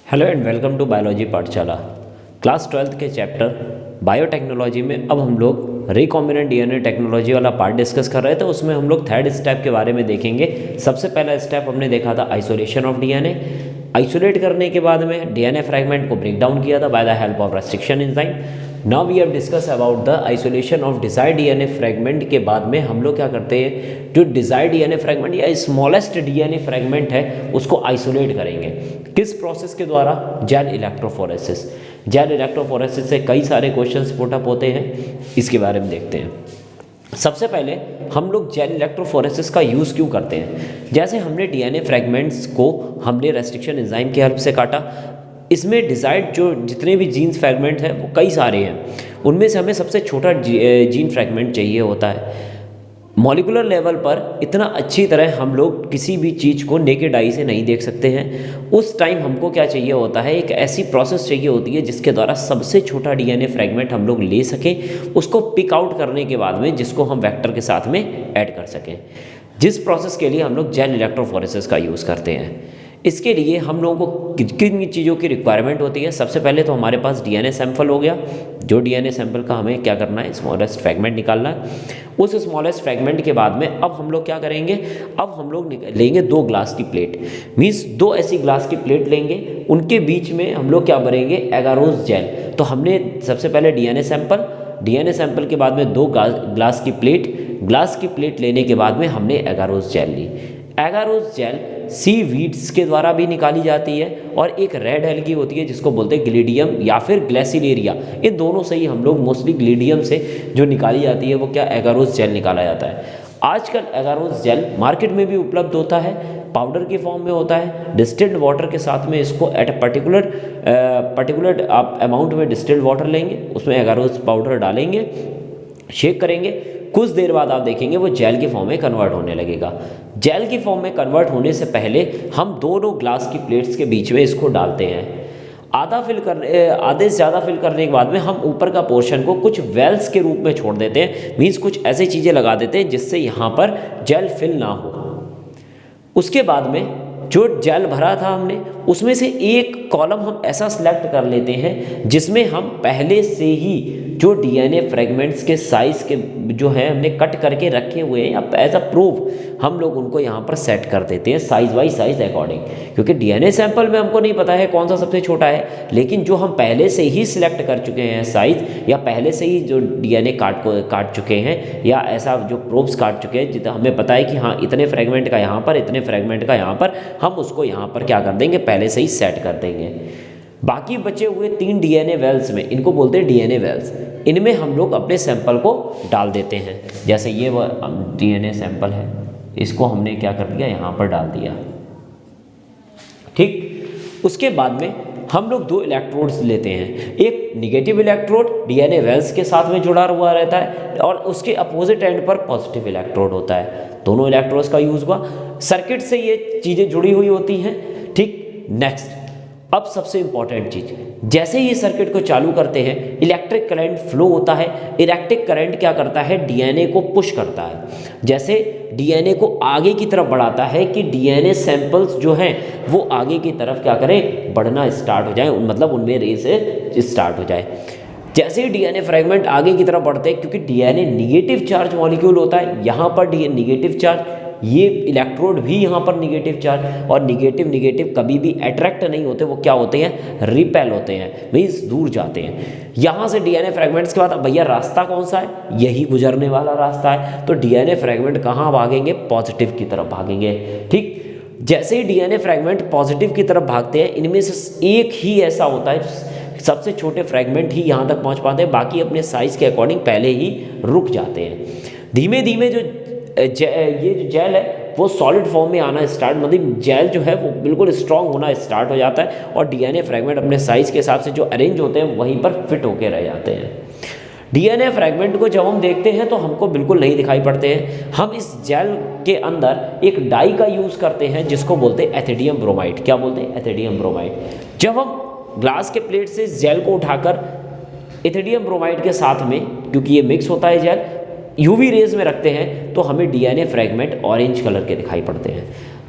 Hello and welcome to biology Pathshala. Class 12th के chapter biotechnology में अब हम लोग रिकॉम्बिनेंट डीएनए टेक्नोलॉजी वाला पार्ट डिस्कस कर रहे थे। उसमें हम लोग थर्ड स्टेप के बारे में देखेंगे। सबसे पहला स्टेप हमने देखा था आइसोलेशन ऑफ डीएनए। आइसोलेट करने के बाद में डीएनए फ्रैगमेंट को ब्रेक डाउन किया था by the help of restriction enzyme. Now we have discuss about the isolation of desired DNA fragment के बाद में हम लोग क्या करते हैं, जो डिजायर्ड डीएनए फ्रैगमेंट या स्मॉलेस्ट डीएनए फ्रैगमेंट है उसको आइसोलेट करेंगे। किस प्रोसेस के द्वारा? Gel electrophoresis. जेल इलेक्ट्रोफोरेसिस से कई सारे क्वेश्चंस पुट अप होते हैं, इसके बारे में देखते हैं। सबसे पहले हम लोग जेल इलेक्ट्रोफोरेसिस का यूज़ क्यों करते हैं? जैसे हमने डीएनए फ्रैगमेंट्स को हमने रेस्ट्रिक्शन एंजाइम की हेल्प से काटा। इसमें डिजायर्ड जो जितने भी जीन्स फ्रैगमेंट हैं वो कई सारे हैं, उनमें से हमें सबसे छोटा जीन फ्रैगमेंट चाहिए होता है। मॉलिक्यूलर लेवल पर इतना अच्छी तरह हम लोग किसी भी चीज़ को नेकेड आई से नहीं देख सकते हैं। उस टाइम हमको क्या चाहिए होता है, एक ऐसी प्रोसेस चाहिए होती है जिसके द्वारा सबसे छोटा डीएनए फ्रैगमेंट हम लोग ले सकें, उसको पिक आउट करने के बाद में जिसको हम वेक्टर के साथ में ऐड कर सकें। जिस प्रोसेस के लिए हम लोग जेल इलेक्ट्रोफोरेसिस का यूज़ करते हैं। इसके लिए हम लोगों को किन चीज़ों की रिक्वायरमेंट होती है? सबसे पहले तो हमारे पास डीएनए सैंपल हो गया, जो डीएनए सैंपल का हमें क्या करना है, स्मॉलेस्ट फ्रैगमेंट निकालना है। उस स्मॉलेस्ट फ्रैगमेंट के बाद में अब हम लोग क्या करेंगे, अब हम लोग लेंगे 2 ग्लास की प्लेट, मीन्स 2 ऐसी ग्लास की प्लेट लेंगे, उनके बीच में हम लोग क्या भरेंगे, एगारोस जेल। तो हमने सबसे पहले डीएनए सैंपल के बाद में 2 ग्लास की प्लेट लेने के बाद में हमने एगारोस जेल ली। एगारोस जेल सीवीड्स के द्वारा भी निकाली जाती है और एक रेड एल्गी होती है जिसको बोलते हैं ग्लिडियम या फिर ग्लेसिलेरिया। इन दोनों से ही हम लोग मोस्टली ग्लिडियम से जो निकाली जाती है वो क्या, एगारोस जेल निकाला जाता है। आजकल एगारोस जेल मार्केट में भी उपलब्ध होता है, पाउडर के फॉर्म में होता है। डिस्टिल्ड वाटर के साथ में इसको एट अ पर्टिकुलर आप अमाउंट में डिस्टिल्ड वाटर लेंगे, उसमें एगारोस पाउडर डालेंगे, शेक करेंगे, कुछ देर बाद आप देखेंगे वो जेल के फॉर्म में कन्वर्ट होने लगेगा। जेल की फॉर्म में कन्वर्ट होने से पहले हम दोनों ग्लास की प्लेट्स के बीच में इसको डालते हैं। आधे से ज़्यादा फिल करने के बाद में हम ऊपर का पोर्शन को कुछ वेल्स के रूप में छोड़ देते हैं, मीन्स कुछ ऐसी चीज़ें लगा देते हैं जिससे यहाँ पर जेल फिल ना हो। उसके बाद में जो जेल भरा था हमने, उसमें से एक कॉलम हम ऐसा सिलेक्ट कर लेते हैं जिसमें हम पहले से ही जो डीएनए फ्रैगमेंट्स के साइज़ के जो है हमने कट करके रखे हुए हैं, या एज अ प्रूफ हम लोग उनको यहाँ पर सेट कर देते हैं साइज़ बाई साइज़ अकॉर्डिंग। क्योंकि डीएनए सैंपल में हमको नहीं पता है कौन सा सबसे छोटा है, लेकिन जो हम पहले से ही सिलेक्ट कर चुके हैं साइज़, या पहले से ही जो डीएनए काट चुके हैं, या ऐसा जो प्रोब्स काट चुके हैं जितना हमें पता है कि हाँ इतने फ्रैगमेंट का यहाँ पर, इतने फ्रैगमेंट का यहाँ पर, हम उसको यहाँ पर क्या कर देंगे, पहले से ही सेट कर देंगे। बाकी बचे हुए 3 डीएनए वेल्स में, इनको बोलते हैं डीएनए वेल्स, इनमें हम लोग अपने सैंपल को डाल देते हैं। जैसे ये वो डीएनए सैंपल है, इसको हमने क्या कर दिया, यहाँ पर डाल दिया। ठीक, उसके बाद में हम लोग 2 इलेक्ट्रोड्स लेते हैं। एक निगेटिव इलेक्ट्रोड डीएनए वेल्स के साथ में जुड़ा हुआ रहता है, और उसके अपोजिट एंड पर पॉजिटिव इलेक्ट्रोड होता है। दोनों इलेक्ट्रोड्स का यूज़ हुआ, सर्किट से ये चीज़ें जुड़ी हुई होती हैं। ठीक, नेक्स्ट, अब सबसे इंपॉर्टेंट चीज़, जैसे ही सर्किट को चालू करते हैं इलेक्ट्रिक करंट फ्लो होता है। इलेक्ट्रिक करंट क्या करता है, डीएनए को पुश करता है, जैसे डीएनए को आगे की तरफ बढ़ाता है कि डीएनए सैंपल्स जो हैं वो आगे की तरफ क्या करें, बढ़ना स्टार्ट हो जाए, मतलब उनमें रेस स्टार्ट हो जाए। जैसे ही डीएनए फ्रैगमेंट आगे की तरफ बढ़ते हैं, क्योंकि डीएनए निगेटिव चार्ज मॉलिक्यूल होता है, यहाँ पर निगेटिव चार्ज, ये इलेक्ट्रोड भी यहाँ पर निगेटिव चार्ज, और निगेटिव कभी भी अट्रैक्ट नहीं होते, वो क्या होते हैं, रिपेल होते हैं, मीन्स दूर जाते हैं। यहाँ से डीएनए फ्रैगमेंट्स के बाद अब भैया रास्ता कौन सा है, यही गुजरने वाला रास्ता है। तो डीएनए फ्रैगमेंट कहाँ भागेंगे, पॉजिटिव की तरफ भागेंगे। ठीक, जैसे ही डीएनए फ्रैगमेंट पॉजिटिव की तरफ भागते हैं, इनमें से एक ही ऐसा होता है सबसे छोटे फ्रैगमेंट ही यहाँ तक पहुँच पाते हैं, बाकी अपने साइज़ के अकॉर्डिंग पहले ही रुक जाते हैं। धीमे धीमे जो ये जो जेल है वो सॉलिड फॉर्म में आना स्टार्ट, मतलब जेल जो है वो बिल्कुल स्ट्रांग होना स्टार्ट हो जाता है, और डीएनए फ्रैगमेंट अपने साइज़ के हिसाब से जो अरेंज होते हैं वहीं पर फिट होके रह जाते हैं। डीएनए फ्रैगमेंट को जब हम देखते हैं तो हमको बिल्कुल नहीं दिखाई पड़ते हैं। हम इस जेल के अंदर एक डाई का यूज़ करते हैं जिसको बोलते हैं एथिडियम ब्रोमाइड। क्या बोलते हैं, एथिडियम ब्रोमाइड। जब हम ग्लास के प्लेट से जेल को उठाकर एथिडियम ब्रोमाइड के साथ में, क्योंकि ये मिक्स होता है जेल, यूवी रेज में रखते हैं तो हमें डीएनए फ्रैगमेंट ऑरेंज कलर के दिखाई पड़ते हैं।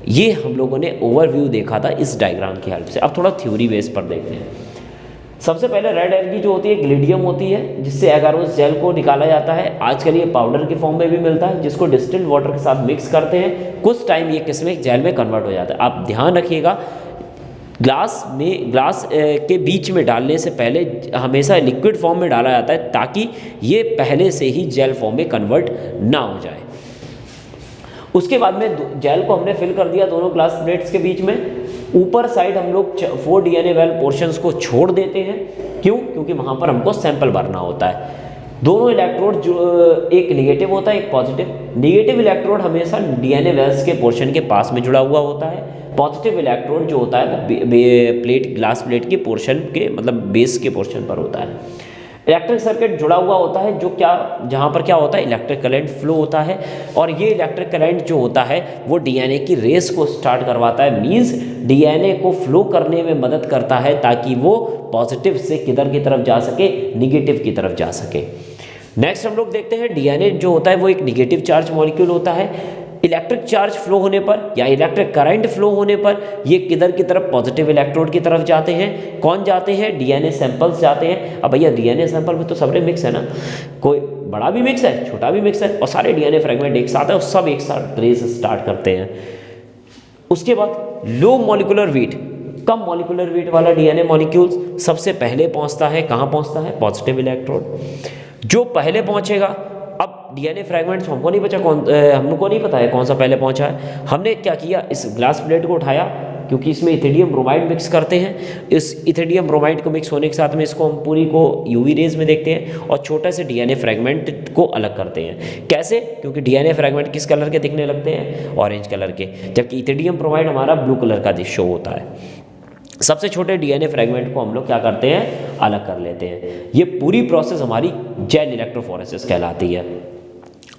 ये हम लोगों ने ओवरव्यू देखा था इस डायग्राम की हेल्प से। अब थोड़ा थ्योरी बेस पर देखते हैं। सबसे पहले रेड एलगी जो होती है ग्लिडियम होती है, जिससे एगारोस जेल को निकाला जाता है। आजकल ये पाउडर के फॉर्म में भी मिलता है, जिसको डिस्टिल्ड वाटर के साथ मिक्स करते हैं, कुछ टाइम ये किसमें जेल में कन्वर्ट हो जाता है। आप ध्यान रखिएगा, ग्लास के बीच में डालने से पहले हमेशा लिक्विड फॉर्म में डाला जाता है, ताकि ये पहले से ही जेल फॉर्म में कन्वर्ट ना हो जाए। उसके बाद में जेल को हमने फिल कर दिया दोनों ग्लास प्लेट्स के बीच में। ऊपर साइड हम लोग 4 डीएनए वेल पोर्शंस को छोड़ देते हैं। क्यों? क्योंकि वहाँ पर हमको सैंपल भरना होता है। दोनों इलेक्ट्रोड जो एक निगेटिव होता है, एक पॉजिटिव। निगेटिव इलेक्ट्रोड हमेशा डीएनए वेल्स के पोर्शन के पास में जुड़ा हुआ होता है। पॉजिटिव इलेक्ट्रोड जो होता है वो ग्लास प्लेट के पोर्शन के मतलब बेस के पोर्शन पर होता है। इलेक्ट्रिक सर्किट जुड़ा हुआ होता है, जहाँ पर क्या होता है, इलेक्ट्रिक करंट फ्लो होता है। और ये इलेक्ट्रिक करंट जो होता है वो डीएनए की रेस को स्टार्ट करवाता है, मींस डीएनए को फ्लो करने में मदद करता है, ताकि वो पॉजिटिव से किधर की तरफ जा सके, निगेटिव की तरफ जा सके। नेक्स्ट हम लोग देखते हैं, डीएनए जो होता है वो एक निगेटिव चार्ज मॉलिक्यूल होता है। इलेक्ट्रिक चार्ज फ्लो होने पर या इलेक्ट्रिक करंट फ्लो होने पर ये किधर की तरफ, पॉजिटिव इलेक्ट्रोड की तरफ जाते हैं। कौन जाते हैं? डीएनए सैंपल्स जाते हैं। अब भैया डीएनए सैंपल में तो सारे मिक्स है ना, कोई बड़ा भी मिक्स है, छोटा भी मिक्स है, और सारे डीएनए फ्रेगमेंट एक साथ है और सब एक साथ रेस स्टार्ट करते हैं। उसके बाद लो मॉलिक्यूलर वेट, कम मॉलिक्यूलर वेट वाला डीएनए मॉलिक्यूल सबसे पहले पहुंचता है। कहाँ पहुंचता है? Positive electrode. जो पहले पहुंचेगा, अब डीएनए फ्रैगमेंट्स हमको नहीं पता है कौन सा पहले पहुंचा है। हमने क्या किया, इस ग्लास प्लेट को उठाया, क्योंकि इसमें इथिडियम ब्रोमाइड मिक्स करते हैं। इस इथिडियम ब्रोमाइड को मिक्स होने के साथ में इसको हम पूरी को यूवी रेज में देखते हैं और छोटे से डीएनए फ्रैगमेंट को अलग करते हैं। कैसे? क्योंकि डीएनए फ्रैगमेंट किस कलर के दिखने लगते हैं? ऑरेंज कलर के, जबकि इथिडियम ब्रोमाइड हमारा ब्लू कलर का शो होता है। सबसे छोटे डीएनए फ्रैगमेंट को हम लोग क्या करते हैं? अलग कर लेते हैं। ये पूरी प्रोसेस हमारी जेल इलेक्ट्रोफोरेसिस कहलाती है।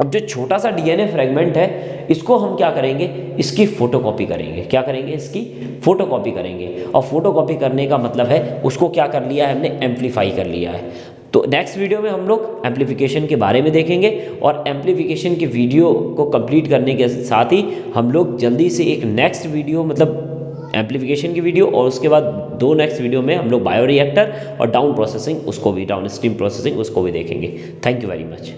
अब जो छोटा सा डीएनए फ्रैगमेंट है, इसको हम क्या करेंगे? इसकी फोटोकॉपी करेंगे। क्या करेंगे? इसकी फोटोकॉपी करेंगे। और फोटोकॉपी करने का मतलब है उसको क्या कर लिया है हमने? एम्पलीफाई कर लिया है। तो नेक्स्ट वीडियो में हम लोग एम्पलीफिकेशन के बारे में देखेंगे, और एम्पलीफिकेशन की वीडियो को कंप्लीट करने के साथ ही हम लोग जल्दी से एक नेक्स्ट वीडियो, मतलब एम्पलीफिकेशन की वीडियो, और उसके बाद 2 नेक्स्ट वीडियो में हम लोग बायोरिएक्टर और डाउन स्ट्रीम प्रोसेसिंग उसको भी देखेंगे। Thank you very much.